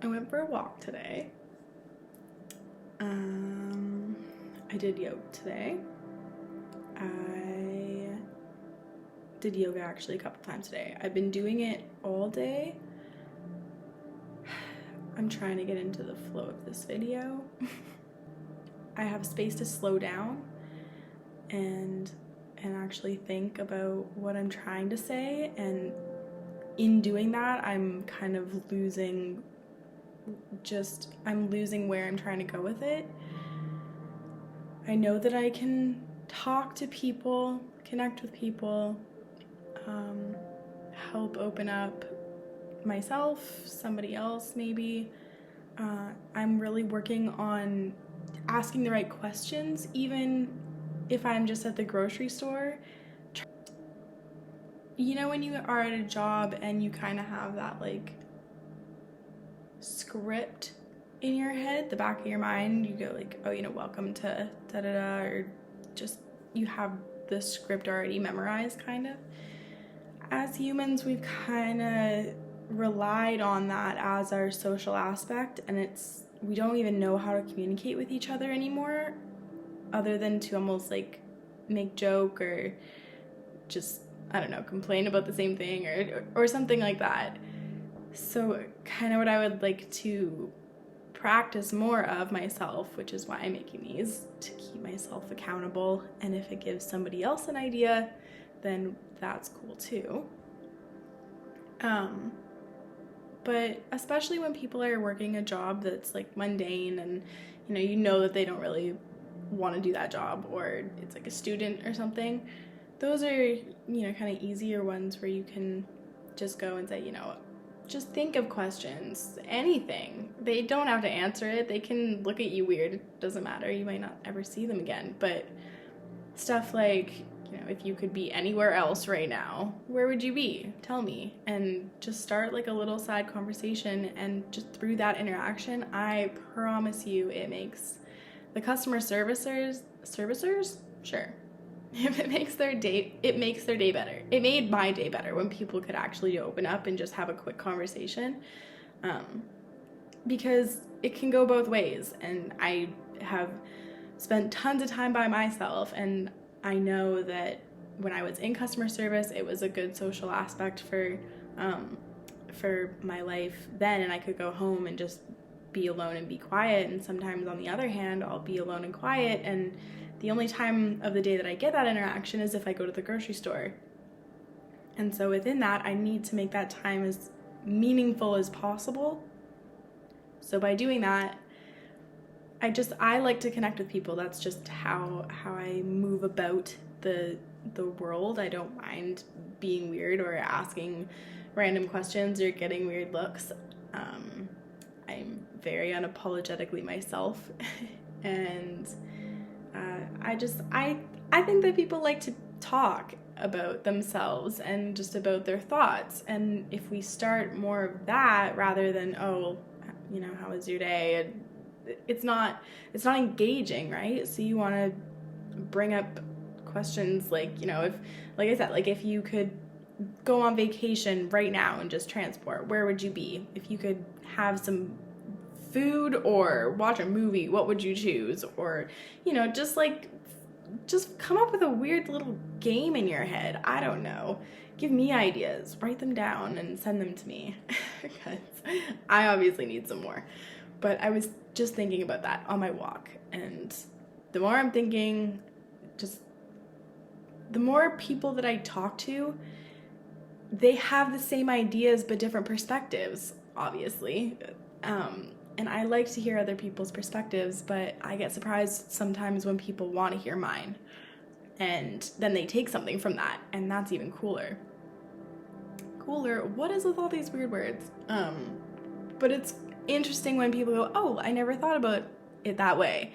I went for a walk today. I did yoga today. I did yoga actually a couple times today. I've been doing it all day. I'm trying to get into the flow of this video. I have space to slow down and actually think about what I'm trying to say, and in doing that I'm kind of losing where I'm trying to go with it. I know that I can talk to people, connect with people, help open up myself, somebody else maybe. I'm really working on asking the right questions, even if I'm just at the grocery store. You know when you are at a job and you kind of have that like script in your head, the back of your mind, you go like, oh, welcome to da-da-da, or just you have the script already memorized kind of. As humans, we've kind of relied on that as our social aspect, and we don't even know how to communicate with each other anymore, other than to almost like make joke or just, I don't know, complain about the same thing or something like that. So kind of what I would like to practice more of myself, which is why I'm making these, to keep myself accountable. And if it gives somebody else an idea, then that's cool too. But especially when people are working a job that's like mundane and you know that they don't really want to do that job, or it's like a student or something, those are kind of easier ones where you can just go and say, just think of questions, anything. They don't have to answer it. They can look at you weird. It doesn't matter. You might not ever see them again. But stuff like, if you could be anywhere else right now, where would you be? Tell me. And just start like a little side conversation, and just through that interaction, I promise you it makes the customer servicers? Sure. If it makes their day, it makes their day better. It made my day better when people could actually open up and just have a quick conversation, because it can go both ways. And I have spent tons of time by myself, and I know that when I was in customer service, it was a good social aspect for my life then, and I could go home and just be alone and be quiet. And sometimes on the other hand, I'll be alone and quiet, and the only time of the day that I get that interaction is if I go to the grocery store. And so within that, I need to make that time as meaningful as possible. So by doing that, I like to connect with people. That's just how I move about the world. I don't mind being weird or asking random questions or getting weird looks. I'm very unapologetically myself. And I think that people like to talk about themselves and just about their thoughts. And if we start more of that rather than, how was your day? It's not engaging, right? So you want to bring up questions like, if, like I said, like if you could go on vacation right now and just transport, where would you be? If you could have some food or watch a movie, what would you choose? Or, just come up with a weird little game in your head. I don't know. Give me ideas. Write them down and send them to me, because I obviously need some more. But I was just thinking about that on my walk, and the more I'm thinking, just the more people that I talk to, they have the same ideas but different perspectives, obviously. And I like to hear other people's perspectives, but I get surprised sometimes when people want to hear mine, and then they take something from that, and that's even cooler. What is with all these weird words? But it's interesting when people go, oh, I never thought about it that way.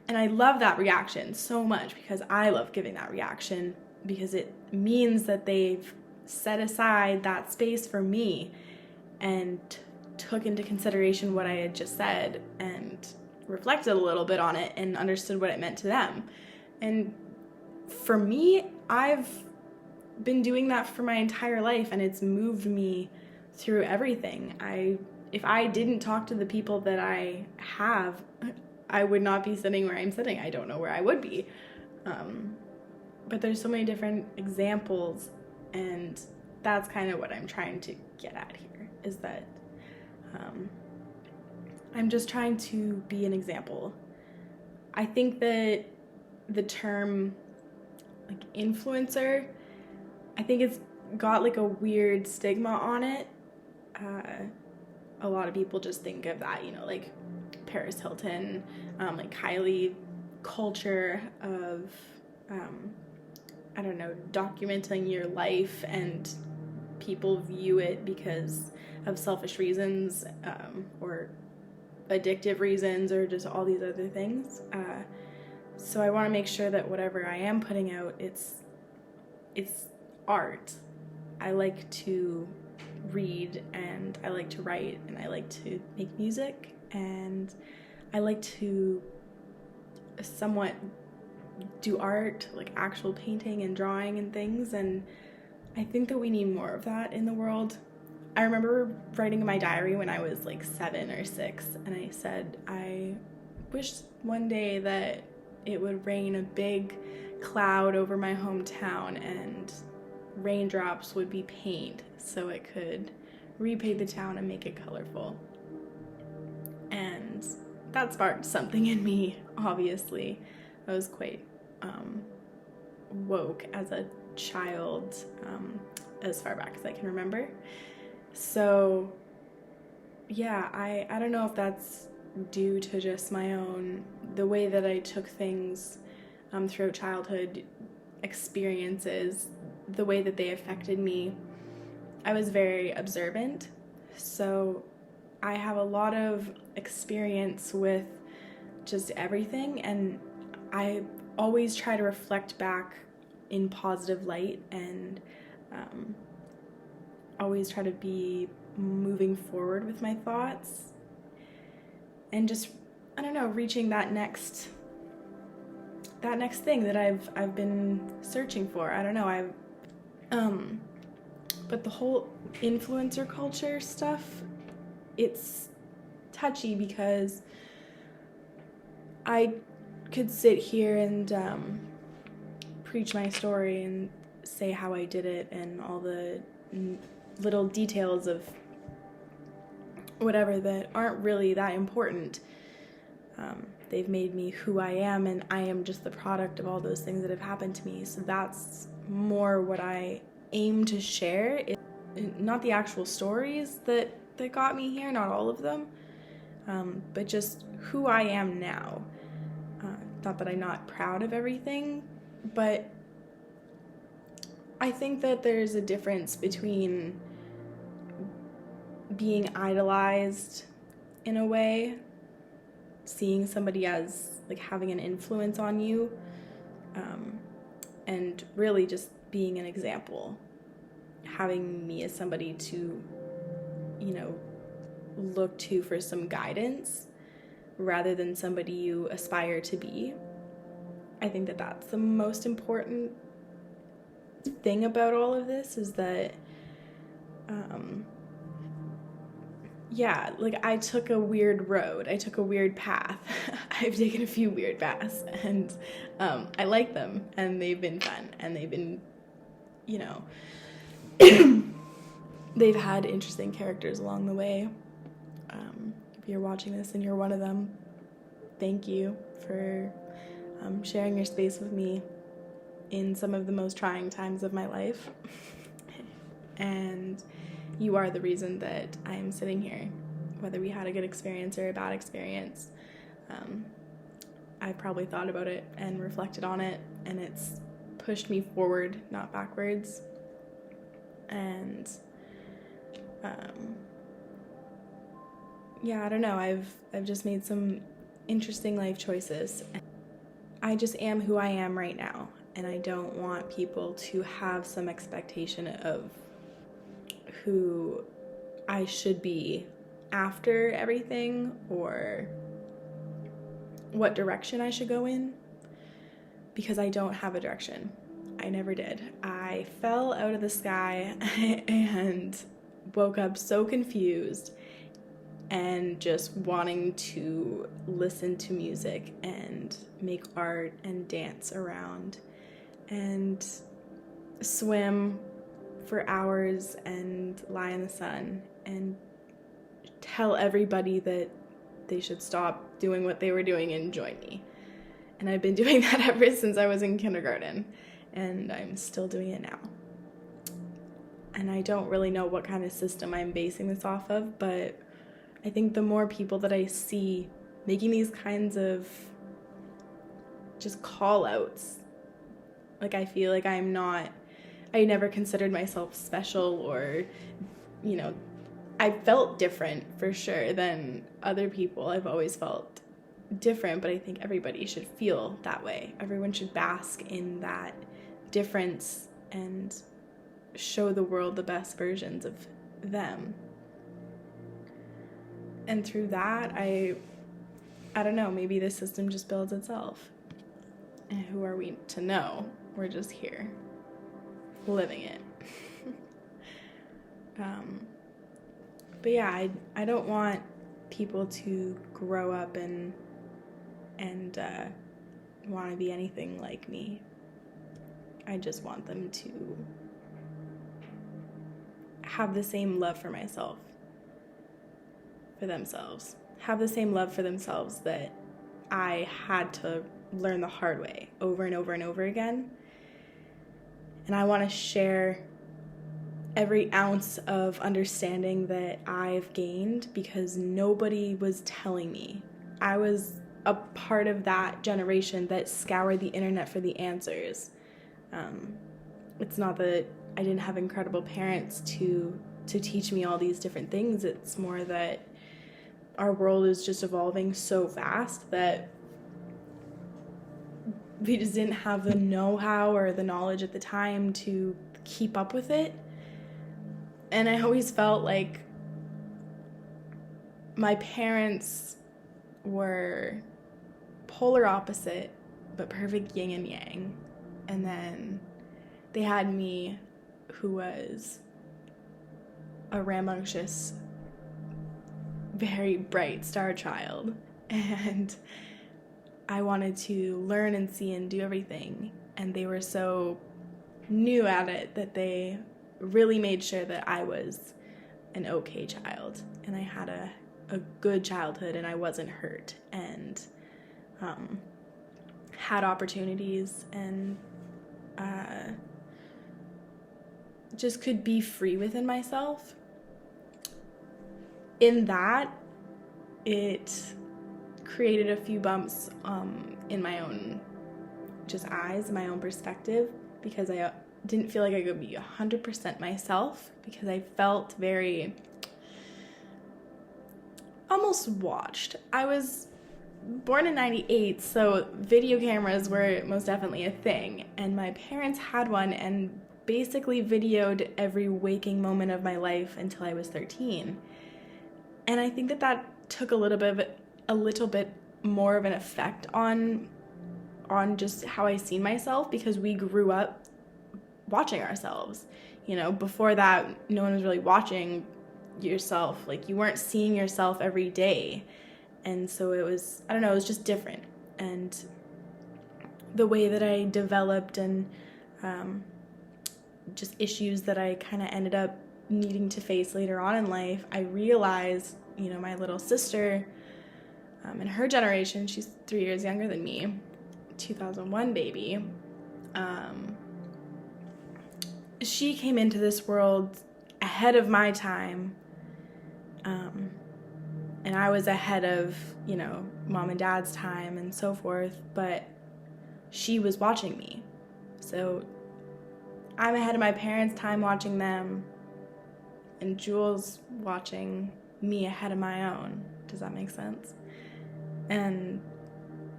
And I love that reaction so much, because I love giving that reaction, because it means that they've set aside that space for me and took into consideration what I had just said and reflected a little bit on it and understood what it meant to them. And for me, I've been doing that for my entire life, and it's moved me through everything. if I didn't talk to the people that I have, I would not be sitting where I'm sitting. I don't know where I would be. But there's so many different examples, and that's kind of what I'm trying to get at here, is that I'm just trying to be an example. I think that the term like influencer, I think it's got like a weird stigma on it. A lot of people just think of that, you know, like Paris Hilton, like Kylie culture of, I don't know, documenting your life, and people view it because of selfish reasons, or addictive reasons, or just all these other things. So I want to make sure that whatever I am putting out, it's art. I like to read, and I like to write, and I like to make music, and I like to somewhat do art, like actual painting and drawing and things, and I think that we need more of that in the world. I remember writing in my diary when I was like 7 or 6, and I said I wish one day that it would rain a big cloud over my hometown and raindrops would be paint so it could repaint the town and make it colorful. And that sparked something in me, obviously. I was quite woke as a child, as far back as I can remember. So yeah, I don't know if that's due to just my own, the way that I took things throughout childhood experiences, the way that they affected me. I was very observant, so I have a lot of experience with just everything, and I always try to reflect back in positive light, and always try to be moving forward with my thoughts, and just, I don't know, reaching that next thing that I've been searching for. I don't know, but the whole influencer culture stuff, it's touchy because I could sit here and preach my story and say how I did it and all the little details of whatever that aren't really that important. They've made me who I am, and I am just the product of all those things that have happened to me. So that's more what I aim to share. Not the actual stories that got me here, not all of them, but just who I am now. Not that I'm not proud of everything, but I think that there's a difference between being idolized in a way, seeing somebody as like having an influence on you, and really just being an example, having me as somebody to, you know, look to for some guidance rather than somebody you aspire to be. I think that that's the most important thing about all of this, is that yeah, like I took a weird road. I took a weird path. I've taken a few weird paths, and I like them, and they've been fun, and they've been, you know, they've had interesting characters along the way. If you're watching this and you're one of them, thank you for sharing your space with me in some of the most trying times of my life. And you are the reason that I'm sitting here, whether we had a good experience or a bad experience. I've probably thought about it and reflected on it, and it's pushed me forward, not backwards. And yeah, I don't know, I've just made some interesting life choices. I just am who I am right now, and I don't want people to have some expectation of who I should be after everything, or what direction I should go in, because I don't have a direction. I never did. I fell out of the sky and woke up so confused, and just wanting to listen to music and make art and dance around and swim for hours and lie in the sun and tell everybody that they should stop doing what they were doing and join me. And I've been doing that ever since I was in kindergarten, and I'm still doing it now. And I don't really know what kind of system I'm basing this off of, but I think the more people that I see making these kinds of just call outs, like I feel like I never considered myself special, or, you know, I felt different for sure than other people. I've always felt different, but I think everybody should feel that way. Everyone should bask in that difference and show the world the best versions of them. And through that, I don't know, maybe the system just builds itself. And who are we to know? We're just here, living it. But yeah, I don't want people to grow up and want to be anything like me. I just want them to have the same love for myself, for themselves. Have the same love for themselves that I had to learn the hard way over and over and over again. And I want to share every ounce of understanding that I've gained because nobody was telling me. I was a part of that generation that scoured the internet for the answers. It's not that I didn't have incredible parents to teach me all these different things. It's more that our world is just evolving so fast that we just didn't have the know-how or the knowledge at the time to keep up with it. And I always felt like my parents were polar opposite, but perfect yin and yang. And then they had me, who was a rambunctious, very bright star child. And I wanted to learn and see and do everything. And they were so new at it that they really made sure that I was an okay child. And I had a good childhood and I wasn't hurt. And had opportunities and just could be free within myself. In that, it created a few bumps in my own just eyes, my own perspective, because I didn't feel like I could be 100% myself, because I felt very almost watched. I was born in 98, so video cameras were most definitely a thing, and my parents had one and basically videoed every waking moment of my life until I was 13. And I think that took a little bit more of an effect on just how I seen myself, because we grew up watching ourselves. You know, before that, no one was really watching yourself. Like, you weren't seeing yourself every day. And so it was, I don't know, it was just different. And the way that I developed and just issues that I kind of ended up needing to face later on in life, I realized, you know, my little sister, in her generation, she's 3 years younger than me, 2001 baby, she came into this world ahead of my time, and I was ahead of, you know, mom and dad's time and so forth, but she was watching me. So I'm ahead of my parents' time watching them, and Jules watching me ahead of my own. Does that make sense? And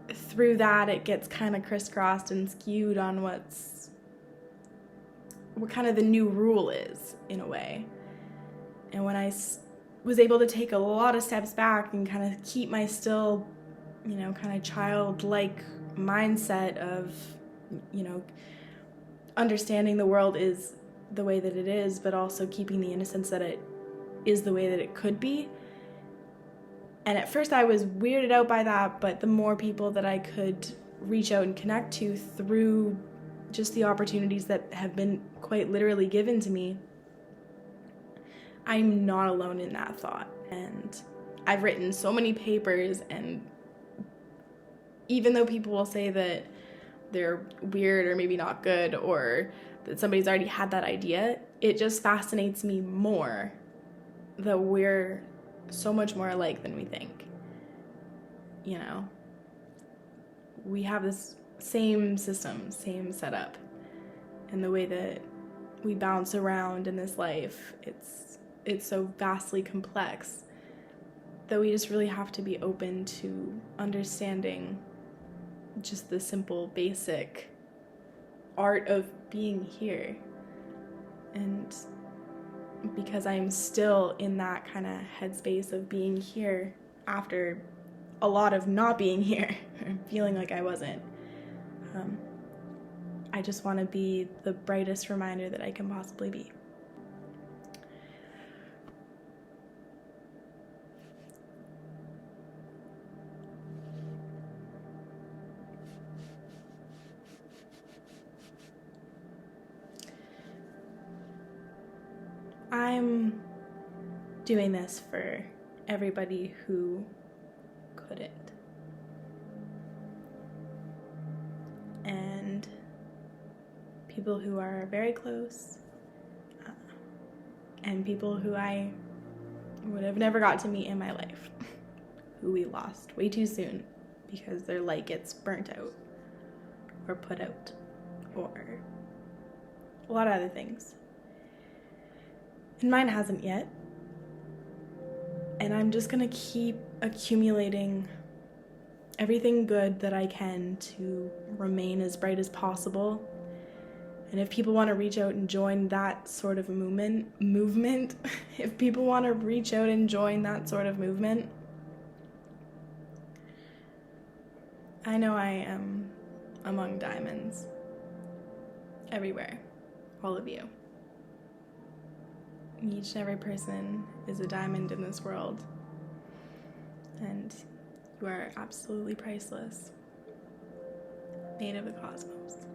through that, it gets kind of crisscrossed and skewed on what kind of the new rule is, in a way. And when I was able to take a lot of steps back and kind of keep my still, you know, kind of childlike mindset of, you know, understanding the world is the way that it is, but also keeping the innocence that it is the way that it could be, And at first I was weirded out by that, but the more people that I could reach out and connect to through just the opportunities that have been quite literally given to me, I'm not alone in that thought. And I've written so many papers, and even though people will say that they're weird or maybe not good, or that somebody's already had that idea, it just fascinates me more that we're so much more alike than we think. You know, we have this same system, same setup, and the way that we bounce around in this life, it's so vastly complex that we just really have to be open to understanding just the simple, basic art of being here. And because I'm still in that kind of headspace of being here after a lot of not being here, feeling like I wasn't, I just want to be the brightest reminder that I can possibly be. I'm doing this for everybody who couldn't. And people who are very close, and people who I would have never got to meet in my life, who we lost way too soon because their light gets burnt out or put out or a lot of other things. And mine hasn't yet. And I'm just gonna keep accumulating everything good that I can to remain as bright as possible. And if people want to reach out and join that sort of movement, if people want to reach out and join that sort of movement, I know I am among diamonds everywhere, all of you. Each and every person is a diamond in this world, and you are absolutely priceless, made of the cosmos.